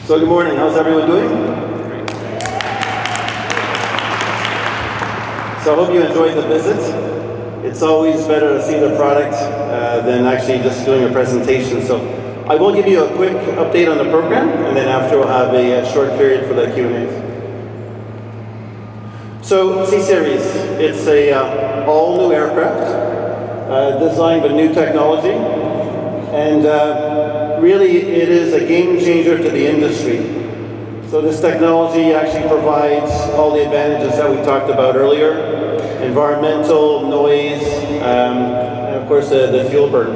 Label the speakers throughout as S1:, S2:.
S1: So good morning, how's everyone doing? So I hope you enjoyed the visit. It's always better to see the product than actually just doing a presentation. So I will give you a quick update on the program, and then after we'll have a short period for the Q&A. So C-Series, it's a all-new aircraft designed with new technology, and really it is a game changer to the industry. So this technology actually provides all the advantages that we talked about earlier: environmental, noise, and of course the fuel burn.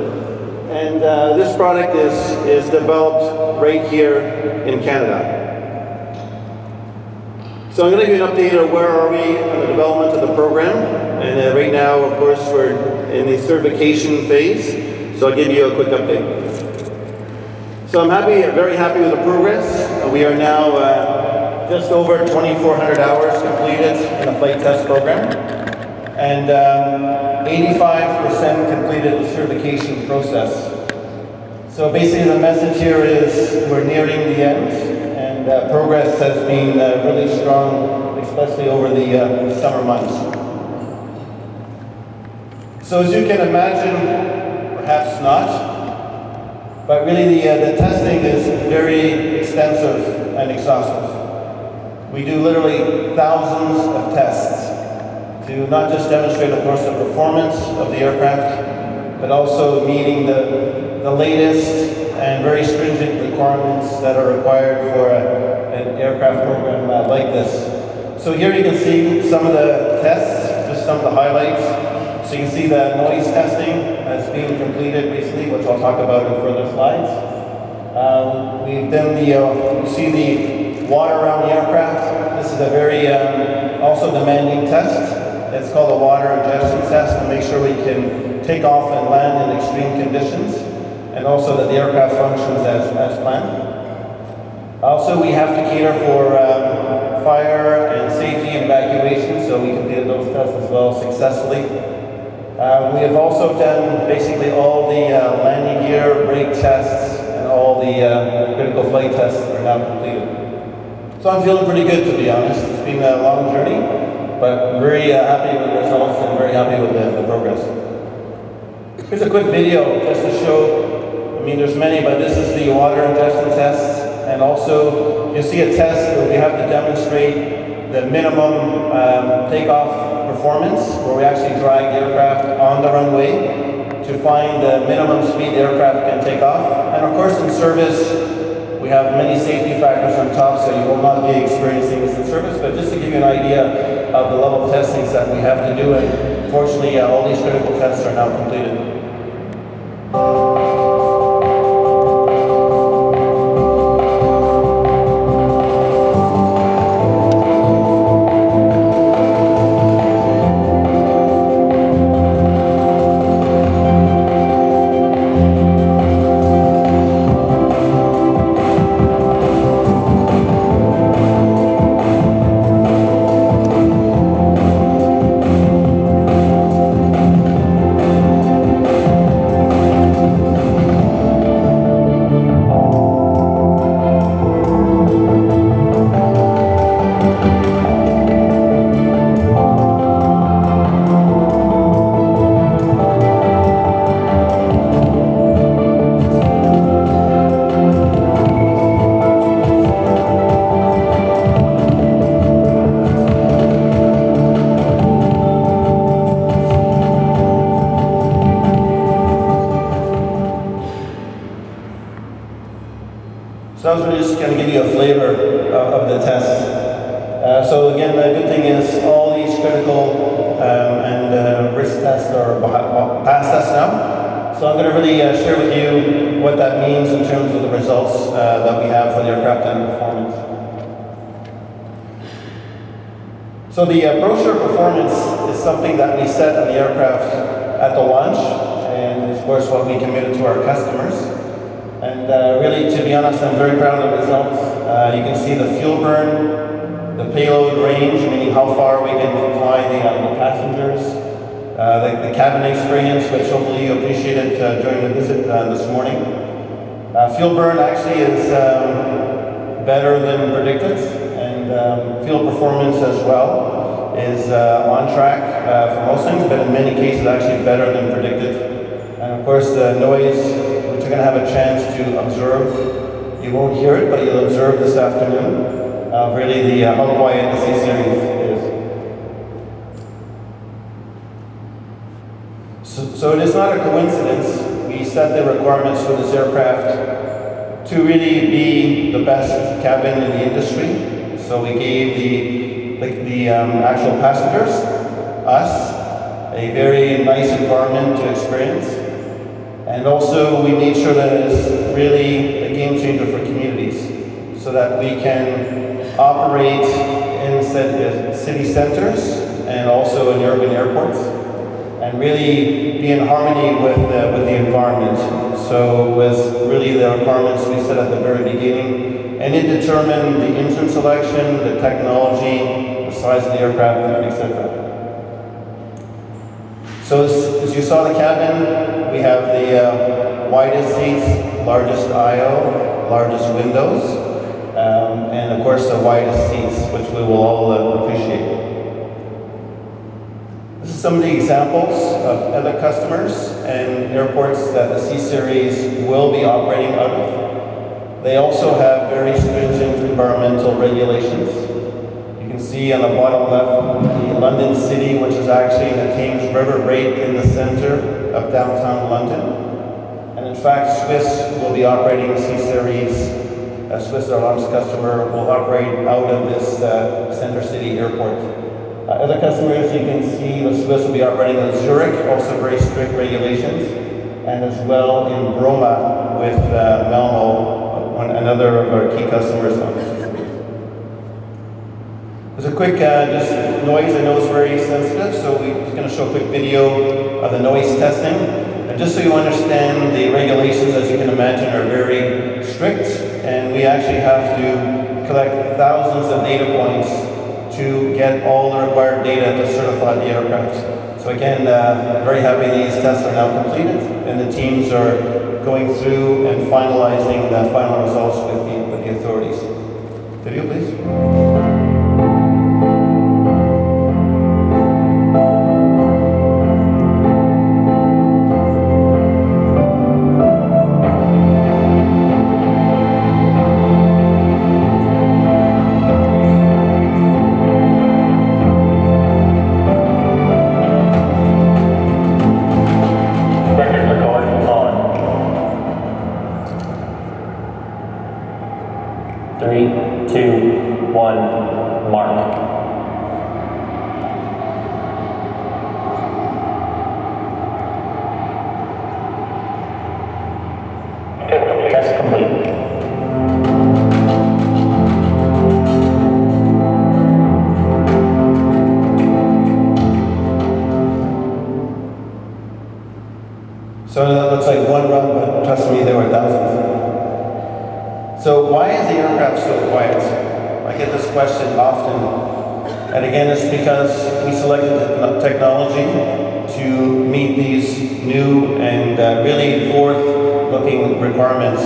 S1: And this product is developed right here in Canada. So I'm going to give you an update on where are we on the development of the program. And right now, of course, we're in the certification phase. So I'll give you a quick update. So I'm very happy with the progress. We are now just over 2,400 hours completed in the flight test program. And 85% completed the certification process. So basically the message here is we're nearing the end, and progress has been really strong, especially over the summer months. So as you can imagine, perhaps not, but really the testing is very extensive and exhaustive. We do literally thousands of tests to not just demonstrate, of course, the performance of the aircraft, but also meeting the latest and very stringent requirements that are required for an aircraft program like this. So here you can see some of the tests, just some of the highlights. So you can see the noise testing has been completed basically, which I'll talk about in further slides. We've done you see the water around the aircraft. This is a very also demanding test. It's called a water ingestion test to make sure we can take off and land in extreme conditions, and also that the aircraft functions as planned. Also, we have to cater for fire and safety and evacuation, so we completed those tests as well successfully. We have also done basically all the landing gear, brake tests, and all the critical flight tests are now completed. So I'm feeling pretty good, to be honest. It's been a long journey, but very happy with the results and very happy with the progress. Here's a quick video just to show, I mean there's many, but this is the water ingestion test, and also you'll see a test where we have to demonstrate the minimum takeoff performance, where we actually drag the aircraft on the runway to find the minimum speed the aircraft can take off. And of course in service, we have many safety factors on top, so you will not be experiencing this in service, but just to give you an idea of the level of testings that we have to do, and fortunately all these critical tests are now completed. So I was really just going to give you a flavor of the test. So again, the good thing is all these critical and risk tests are past tests now. So I'm going to really share with you what that means in terms of the results that we have for the aircraft and performance. So the brochure performance is something that we set on the aircraft at the launch, and of course what we committed to our customers. And really, to be honest, I'm very proud of the results. You can see the fuel burn, the payload range, meaning how far we can fly the passengers, the cabin experience, which hopefully you appreciated during the visit this morning. Fuel burn actually is better than predicted, and fuel performance as well is on track for most things, but in many cases actually better than predicted. And of course the noise, which you're going to have a chance to observe, you won't hear it, but you'll observe this afternoon, really how quiet the C-Series is. So it is not a coincidence. We set the requirements for this aircraft to really be the best cabin in the industry. So we gave the actual passengers, us, a very nice environment to experience. And also we made sure that it is really a game changer for communities, so that we can operate in city centers and also in urban airports, and really be in harmony with the environment. So it was really the requirements we set at the very beginning, and it determined the engine selection, the technology, the size of the aircraft, etc. So as you saw the cabin, we have the widest seats, largest aisle, largest windows, and of course the widest seats, which we will all appreciate. This is some of the examples of other customers and airports that the C-Series will be operating out of. They also have very stringent environmental regulations. You can see on the bottom left the London City, which is actually in the Thames River, right in the center of downtown London. And in fact, Swiss will be operating the C-Series. A Swiss Airlines customer will operate out of this Center City airport. Other customers, you can see the Swiss will be operating in Zurich, also very strict regulations, and as well in Broma with Malmo, another of our key customers on this. There's a quick just noise. I know it's very sensitive, so we're just going to show a quick video of the noise testing. And just so you understand, the regulations, as you can imagine, are very strict, and we actually have to collect thousands of data points to get all the required data to certify the aircraft. So again, I'm very happy these tests are now completed, and the teams are going through and finalizing the final results with the authorities. Video, please. So that looks like one run, but trust me, there were thousands. So why is the aircraft so quiet? I get this question often. And again, it's because we selected technology to meet these new and really forward-looking requirements.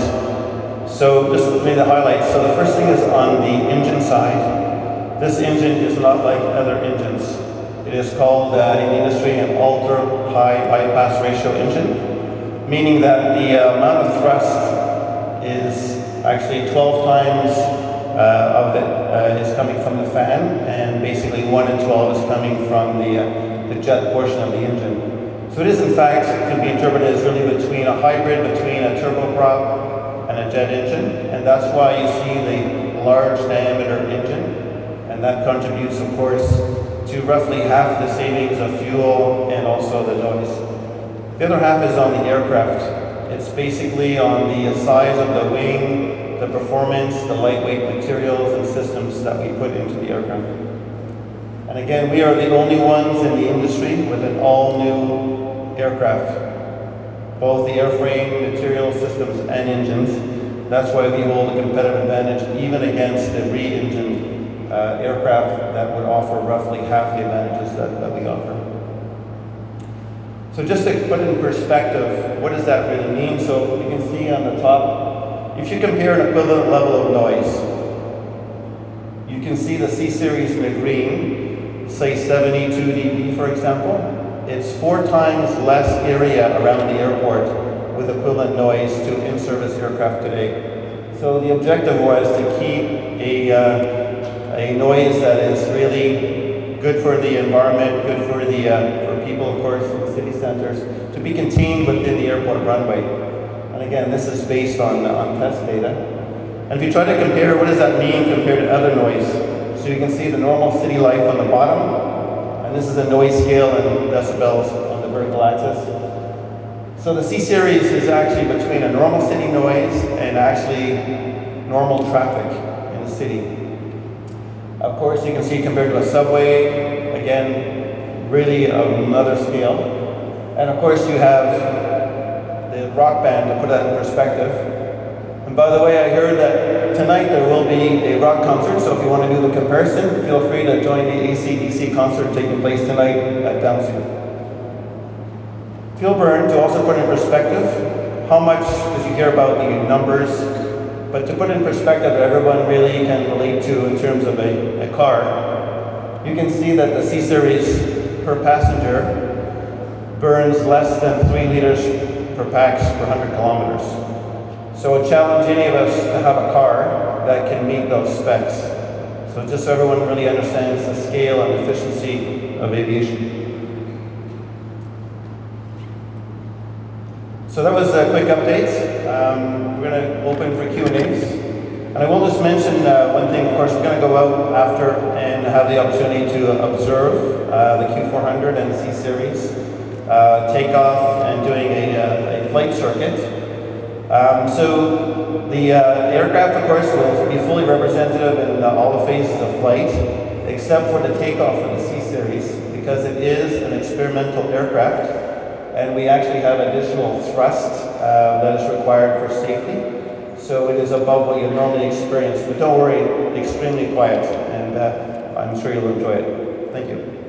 S1: So just maybe the highlights. So the first thing is on the engine side. This engine is not like other engines. It is called in the industry an ultra-high bypass ratio engine, meaning that the amount of thrust is actually 12 times of it is coming from the fan, and basically 1 in 12 is coming from the jet portion of the engine. So it is in fact, can be interpreted as really between a hybrid between a turboprop and a jet engine, and that's why you see the large diameter engine, and that contributes of course to roughly half the savings of fuel and also the noise. The other half is on the aircraft. It's basically on the size of the wing, the performance, the lightweight materials and systems that we put into the aircraft. And again, we are the only ones in the industry with an all-new aircraft. Both the airframe, material systems, and engines. That's why we hold a competitive advantage even against the re-engined aircraft that would offer roughly half the advantages that we offer. So just to put it in perspective, what does that really mean? So you can see on the top, if you compare an equivalent level of noise You can see the C-Series in the green, say 72 dB for example. It's 4 times less area around the airport with equivalent noise to in-service aircraft today. So the objective was to keep a noise that is really good for the environment, good for for people, of course, in the city centers, to be contained within the airport runway. And again, this is based on test data. And if you try to compare, what does that mean compared to other noise? So you can see the normal city life on the bottom, and this is a noise scale in decibels on the vertical axis. So the C-Series is actually between a normal city noise and actually normal traffic in the city. Of course, you can see compared to a subway, again, really another scale. And of course, you have the rock band to put that in perspective. And by the way, I heard that tonight there will be a rock concert, so if you want to do the comparison, feel free to join the AC/DC concert taking place tonight at Downsview. Feel burn, to also put in perspective, how much, because you hear about the numbers, but to put in perspective that everyone really can relate to in terms of a car, you can see that the C-Series per passenger burns less than 3 liters per pax per 100 kilometers. So I would challenge any of us to have a car that can meet those specs. So just so everyone really understands the scale and efficiency of aviation. So that was a quick update. We're going to open for Q&As. And I will just mention one thing, of course, we're going to go out after and have the opportunity to observe the Q400 and the C-Series take off and doing a flight circuit. So the aircraft, of course, will be fully representative in all the phases of flight, except for the takeoff of the C-Series, because it is an experimental aircraft, and we actually have additional thrust that is required for safety. So it is above what you normally experience. But don't worry, extremely quiet, and I'm sure you'll enjoy it. Thank you.